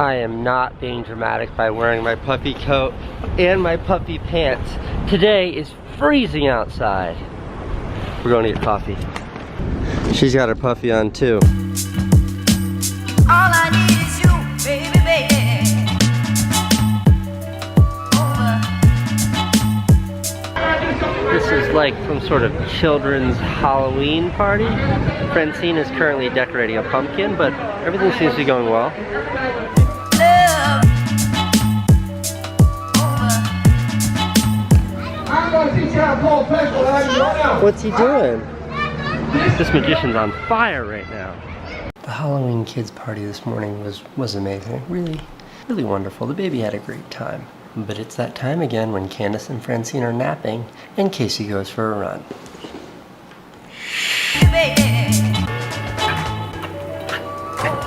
I am not being dramatic by wearing my puffy coat and my puffy pants. Today is freezing outside. We're going to get coffee. She's got her puffy on too. All I need is you, baby, baby. This is like some sort of children's Halloween party. Francine is currently decorating a pumpkin, but everything seems to be going well. What's he doing? This magician's on fire right now. The Halloween kids party this morning was amazing. Really wonderful. The baby had a great time. But it's that time again when Candace and Francine are napping and Casey goes for a run.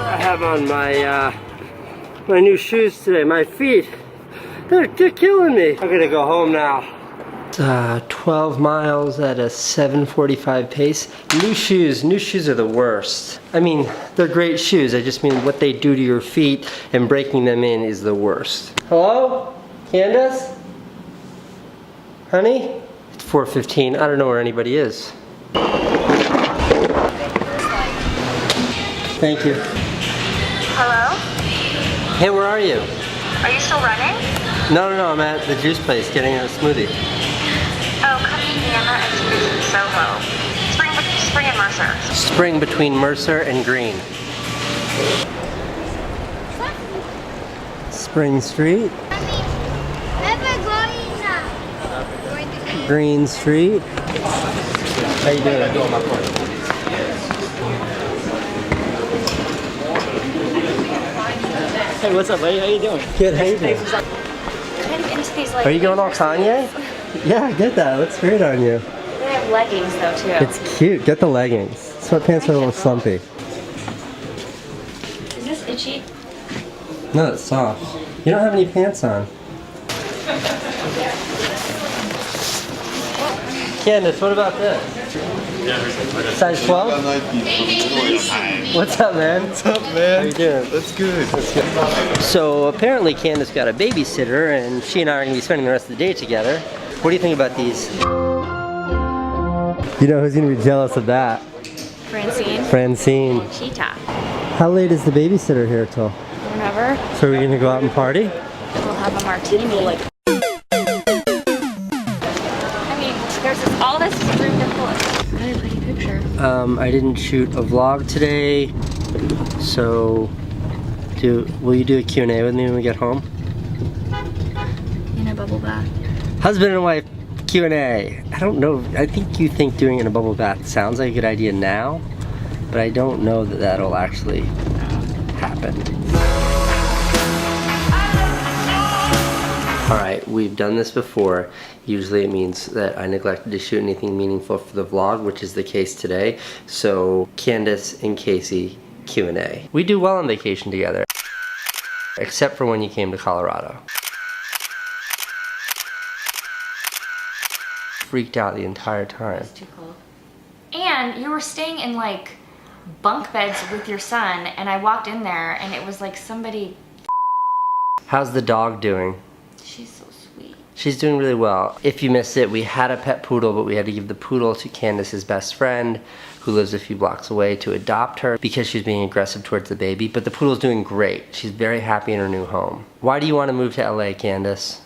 I have on my my new shoes today. My feet, they're killing me. I'm gonna go home now. 12 miles at a 7:45 pace. New shoes are the worst. I mean, they're great shoes. I just mean what they do to your feet and breaking them in is the worst. Hello? Candace? Honey? It's 4:15. I don't know where anybody is. Thank you. Hello? Hey, where are you? Are you still running? No, I'm at the juice place getting a smoothie. Oh, cut me Vienna and Smoothie Soho. Spring and Mercer. Spring between Mercer and Green. Spring Street. Green Street. How you doing? Hey, what's up, buddy? How you doing? Good, how you doing? Kind of into these, like, Are you going all Kanye? Yeah, I get that. Looks great on you. They have leggings though too. It's cute. Get the leggings. Sweatpants are a little slumpy. Is this itchy? No, it's soft. You don't have any pants on. Candace, what about this? Size 12? What's up, man? What's up, man? How you doing? That's good. So apparently Candace got a babysitter and she and I are going to be spending the rest of the day together. What do you think about these? You know who's going to be jealous of that? Francine. Francine. Cheetah. How late is the babysitter here till? Whenever. So we're going to go out and party? We'll have a martini. There's all this room to pull. Really pretty picture. I didn't shoot a vlog today, so will you do a Q&A with me when we get home? In a bubble bath. Husband and wife Q&A. I don't know, I think you think doing it in a bubble bath sounds like a good idea now, but I don't know that that'll actually happen. Alright, we've done this before. Usually it means that I neglected to shoot anything meaningful for the vlog, which is the case today. So, Candace and Casey, Q&A. We do well on vacation together, except for when you came to Colorado. Freaked out the entire time. It's too cold. And you were staying in like bunk beds with your son, and I walked in there and it was like somebody. How's the dog doing? She's so sweet. She's doing really well. If you missed it, we had a pet poodle, but we had to give the poodle to Candace's best friend, who lives a few blocks away, to adopt her because she's being aggressive towards the baby. But the poodle's doing great. She's very happy in her new home. Why do you want to move to LA, Candace?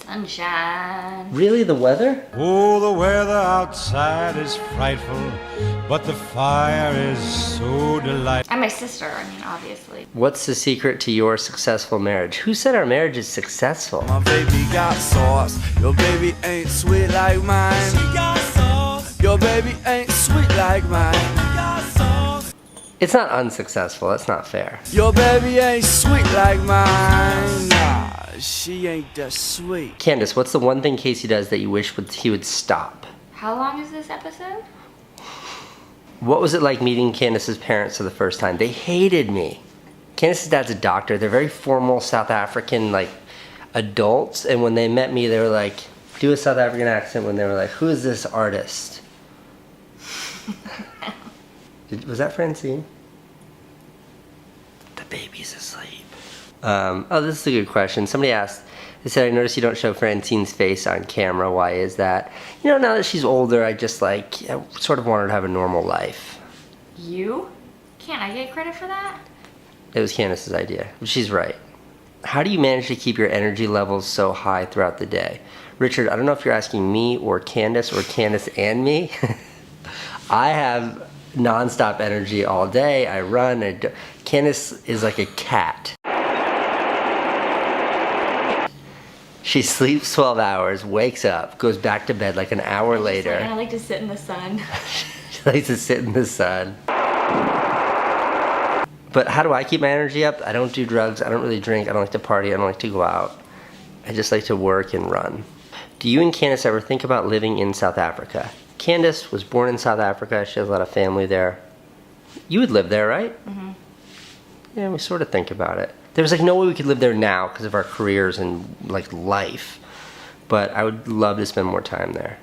Sunshine. Really, the weather? Oh, the weather outside is frightful, but the fire is so delightful. And my sister, I mean, obviously. What's the secret to your successful marriage? Who said our marriage is successful? My baby got sauce. Your baby ain't sweet like mine. She got sauce. Your baby ain't sweet like mine. She got sauce. It's not unsuccessful. That's not fair. Your baby ain't sweet like mine. Nah, she ain't that sweet. Candace, what's the one thing Casey does that you wish he would stop? How long is this episode? What was it like meeting Candace's parents for the first time? They hated me. Candace's dad's a doctor. They're very formal South African, like, adults. And when they met me, they were like, do a South African accent when they were like, who is this artist? Was that Francine? The baby's asleep. Oh, this is a good question. Somebody asked, they said, I noticed you don't show Francine's face on camera. Why is that? You know, now that she's older, I just like, I sort of want her to have a normal life. You? Can't I get credit for that? It was Candace's idea. She's right. How do you manage to keep your energy levels so high throughout the day? Richard, I don't know if you're asking me or Candace and me. I have nonstop energy all day. I run. Candace is like a cat. She sleeps 12 hours, wakes up, goes back to bed like an hour later. And I like to sit in the sun. She likes to sit in the sun. But how do I keep my energy up? I don't do drugs, I don't really drink, I don't like to party, I don't like to go out. I just like to work and run. Do you and Candace ever think about living in South Africa? Candace was born in South Africa, she has a lot of family there. You would live there, right? Mm-hmm. Yeah, we sort of think about it. There's like no way we could live there now because of our careers and like life. But I would love to spend more time there.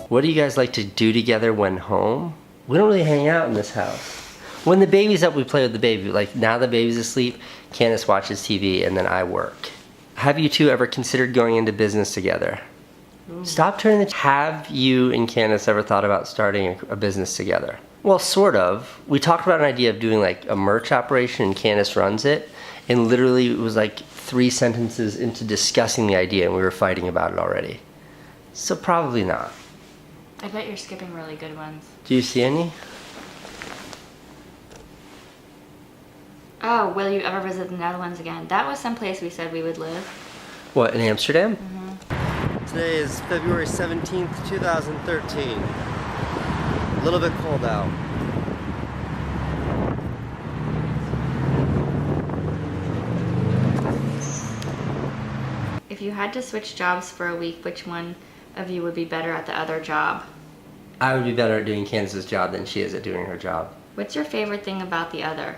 What do you guys like to do together when home? We don't really hang out in this house. When the baby's up, we play with the baby. Like now the baby's asleep, Candace watches TV and then I work. Have you two ever considered going into business together? Stop turning the... Have you and Candace ever thought about starting a business together? Well, sort of. We talked about an idea of doing like a merch operation and Candace runs it. And literally it was like 3 sentences into discussing the idea and we were fighting about it already. So probably not. I bet you're skipping really good ones. Do you see any? Oh, will you ever visit the Netherlands again? That was someplace we said we would live. What, in Amsterdam? Mm-hmm. Today is February 17th, 2013. A little bit cold out. If you had to switch jobs for a week, which one of you would be better at the other job? I would be better at doing Candace's job than she is at doing her job. What's your favorite thing about the other?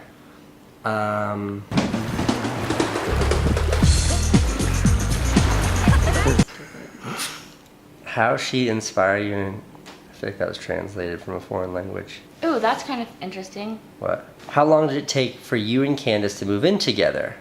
How she inspire you? I feel like that was translated from a foreign language. Ooh, that's kind of interesting. What? How long did it take for you and Candace to move in together?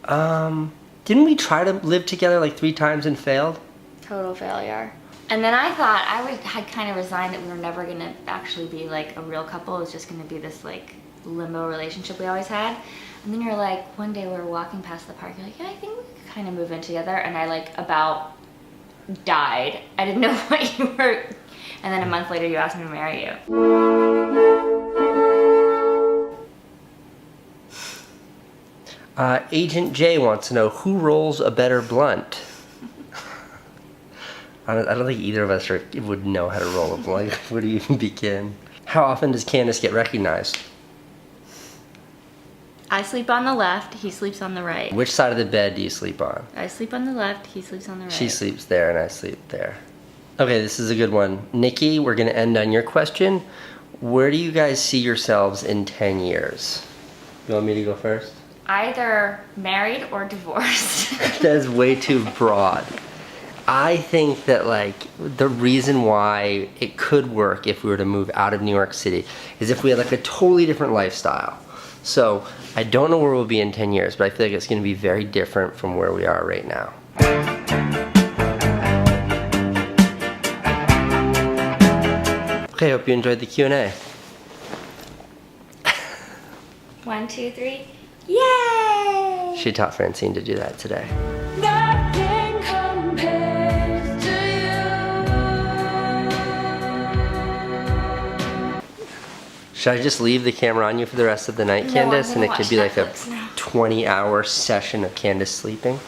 Didn't we try to live together like 3 times and failed? Total failure. And then I thought had kind of resigned that we were never gonna actually be like a real couple. It was just gonna be this like limbo relationship we always had. And then you're like, one day we were walking past the park, you're like, yeah, I think we could kind of move in together. And I like about died. I didn't know what you were. And then a month later you asked me to marry you. Agent J wants to know who rolls a better blunt. I don't think either of us would know how to roll a blunt. Where do you even begin? How often does Candace get recognized? I sleep on the left, he sleeps on the right. Which side of the bed do you sleep on? I sleep on the left, he sleeps on the right. She sleeps there and I sleep there. Okay, this is a good one. Nikki, we're gonna end on your question. Where do you guys see yourselves in 10 years? You want me to go first? Either married or divorced. That is way too broad. I think that like the reason why it could work if we were to move out of New York City is if we had like a totally different lifestyle. So I don't know where we'll be in 10 years, but I feel like it's going to be very different from where we are right now. Okay, hope you enjoyed the Q&A. 1, 2, 3. Yay! She taught Francine to do that today. Nothing compares to you. Should I just leave the camera on you for the rest of the night, Candace? I'm And gonna it could be watch like a Netflix now. 20-hour session of Candace sleeping?